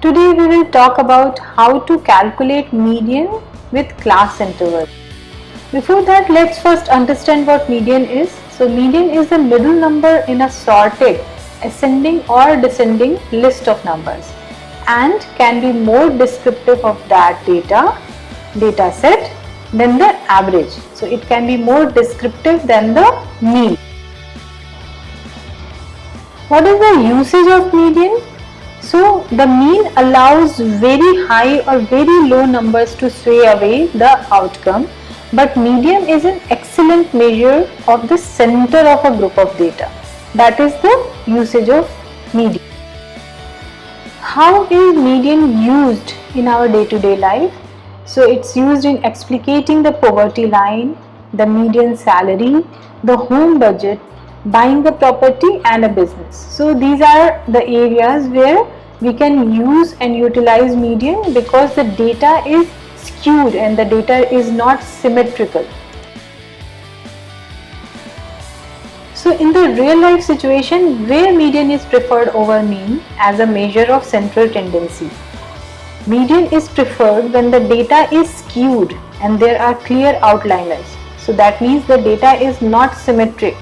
Today we will talk about how to calculate median with class interval. Before that, let's first understand what median is. So median is the middle number in a sorted ascending or descending list of numbers and can be more descriptive of that data set than the average. So it can be more descriptive than the mean. What is the usage of median? So the mean allows very high or very low numbers to sway away the outcome, but median is an excellent measure of the center of a group of data. That is the usage of median. How is median used in our day-to-day life? So it's used in explicating the poverty line, the median salary, the home budget, buying a property and a business. So these are the areas where we can use and utilize median because the data is skewed and the data is not symmetrical. So in the real life situation, where median is preferred over mean as a measure of central tendency? Median is preferred when the data is skewed and there are clear outliers. So that means the data is not symmetric.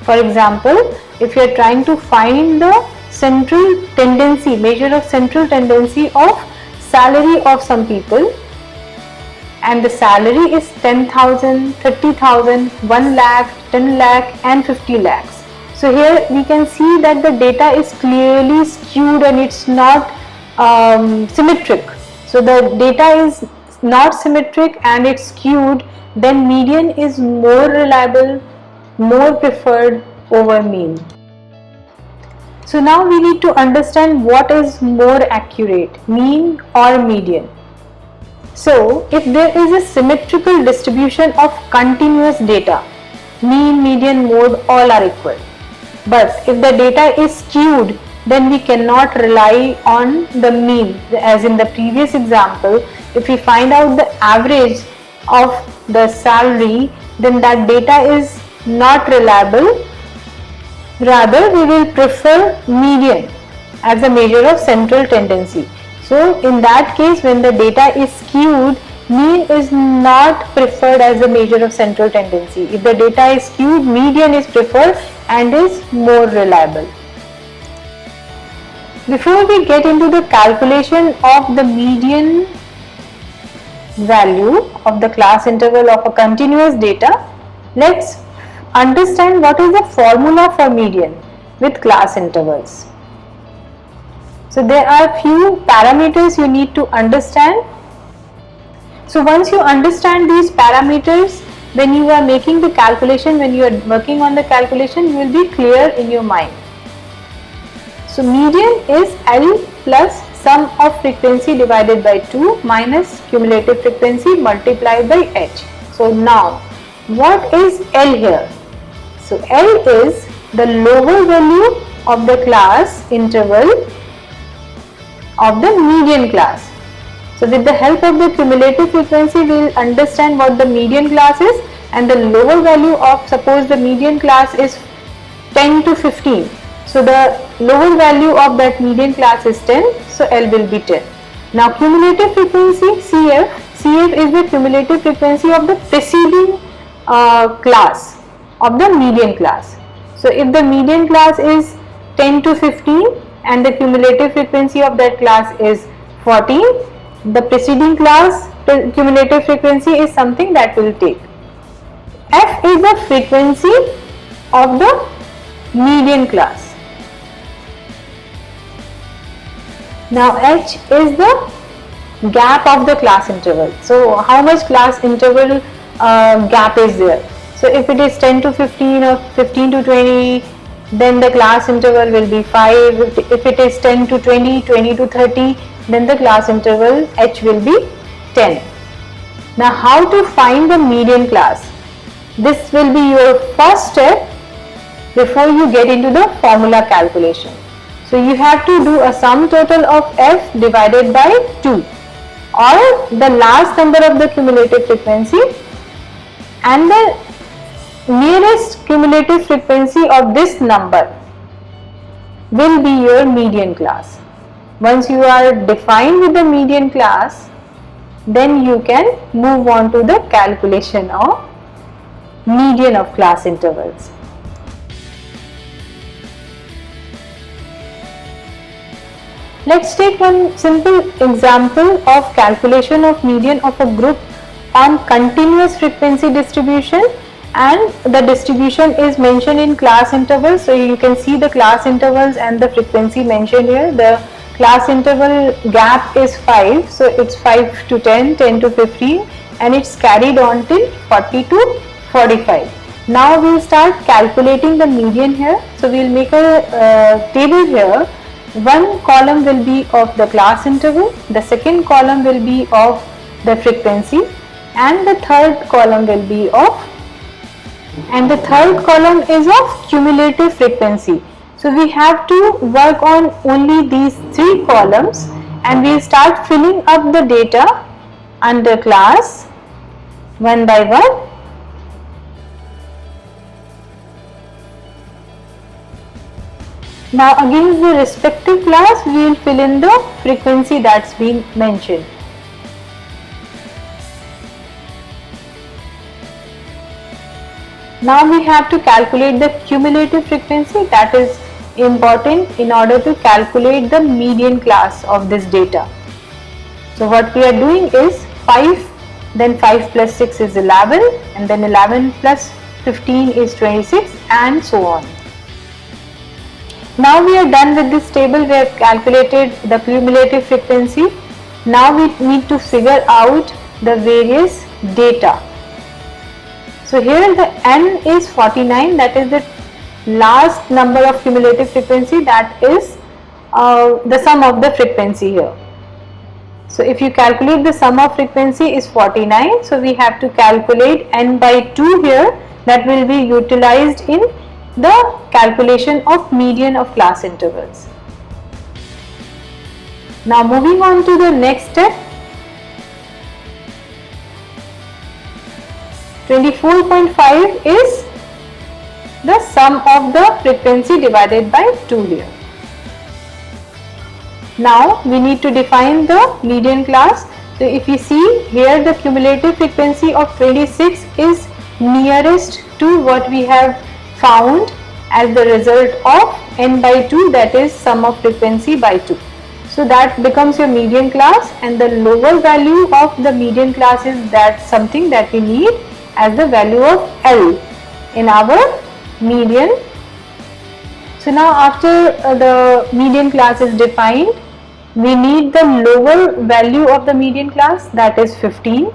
For example, if you are trying to find the central tendency, measure of central tendency of salary of some people, and the salary is 10,000, 30,000, 1 lakh, 10 lakh and 50 lakhs. So here we can see that the data is clearly skewed and it's not symmetric. So the data is not symmetric and it's skewed, then median is more reliable, more preferred over mean. So now we need to understand what is more accurate, mean or median. So if there is a symmetrical distribution of continuous data, mean, median, mode all are equal. But if the data is skewed, then we cannot rely on the mean. As in the previous example, if we find out the average of the salary, then that data is not reliable. Rather, we will prefer median as a measure of central tendency. So in that case, when the data is skewed, mean is not preferred as a measure of central tendency. If the data is skewed, median is preferred and is more reliable. Before we get into the calculation of the median value of the class interval of a continuous data, let's understand what is the formula for median with class intervals. So there are few parameters you need to understand. So once you understand these parameters, when you are making the calculation, when you are working on the calculation, you will be clear in your mind. So median is L plus sum of frequency divided by 2 minus cumulative frequency multiplied by H. So now what is L here? So L is the lower value of the class interval of the median class. So with the help of the cumulative frequency, we will understand what the median class is, and the lower value of, suppose the median class is 10 to 15. So the lower value of that median class is 10, so L will be 10. Now cumulative frequency CF is the cumulative frequency of the preceding class of the median class. So if the median class is 10 to 15 and the cumulative frequency of that class is 14, the preceding class cumulative frequency is something that will take. F is the frequency of the median class. Now H is the gap of the class interval. So how much class interval gap is there? So if it is 10 to 15 or 15 to 20, then the class interval will be 5. If it is 10 to 20, 20 to 30, then the class interval H will be 10. Now how to find the median class? This will be your first step before you get into the formula calculation. So you have to do a sum total of F divided by 2 or the last number of the cumulative frequency and the nearest cumulative frequency of this number will be your median class. Once you are defined with the median class, then you can move on to the calculation of median of class intervals. Let's take one simple example of calculation of median of a group on continuous frequency distribution, and the distribution is mentioned in class intervals. So you can see the class intervals and the frequency mentioned here. The class interval gap is 5, so it's 5 to 10, 10 to 15, and it's carried on till 40 to 45. Now we'll start calculating the median here. So we'll make a table here. One column will be of the class interval, the second column will be of the frequency, and the third column will be of, and the third column is of cumulative frequency. So we have to work on only these three columns, and we'll start filling up the data under class one by one. Now against the respective class, we will fill in the frequency that's been mentioned. Now we have to calculate the cumulative frequency, that is important in order to calculate the median class of this data. So what we are doing is 5, then 5 plus 6 is 11, and then 11 plus 15 is 26, and so on. Now we are done with this table. We have calculated the cumulative frequency. Now we need to figure out the various data. So here the n is 49, that is the last number of cumulative frequency, that is the sum of the frequency here. So if you calculate the sum of frequency is 49, so we have to calculate n by 2 here, that will be utilized in the calculation of median of class intervals. Now moving on to the next step, 24.5 is the sum of the frequency divided by 2 here. Now we need to define the median class. So if you see here, the cumulative frequency of 26 is nearest to what we have found as the result of n by 2, that is sum of frequency by 2. So that becomes your median class, and the lower value of the median class is that something that we need as the value of L in our median. So now after the median class is defined, we need the lower value of the median class, that is 15.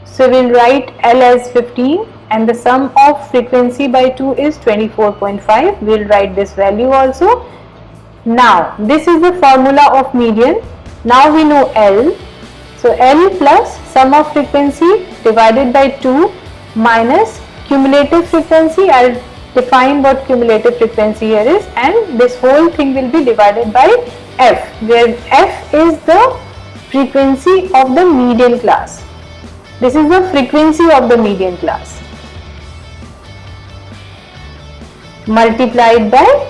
So we will write L as 15, and the sum of frequency by 2 is 24.5. We will write this value also. Now this is the formula of median. Now we know L. So L plus sum of frequency divided by 2 minus cumulative frequency. I will define what cumulative frequency here is, and this whole thing will be divided by F, where F is the frequency of the median class. This is the frequency of the median class, multiplied by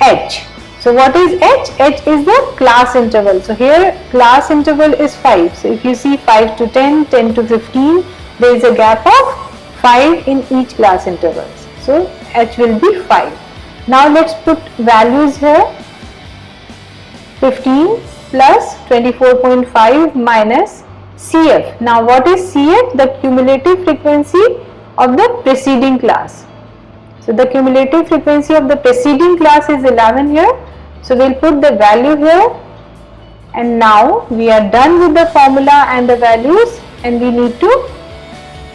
H. So what is H? H is the class interval. So here class interval is 5. So if you see 5 to 10, 10 to 15, there is a gap of 5 in each class intervals. So H will be 5. Now let's put values here. 15 plus 24.5 minus CF. Now what is CF? The cumulative frequency of the preceding class. So the cumulative frequency of the preceding class is 11 here. So we'll put the value here, and now we are done with the formula and the values, and we need to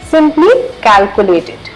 simply calculate it.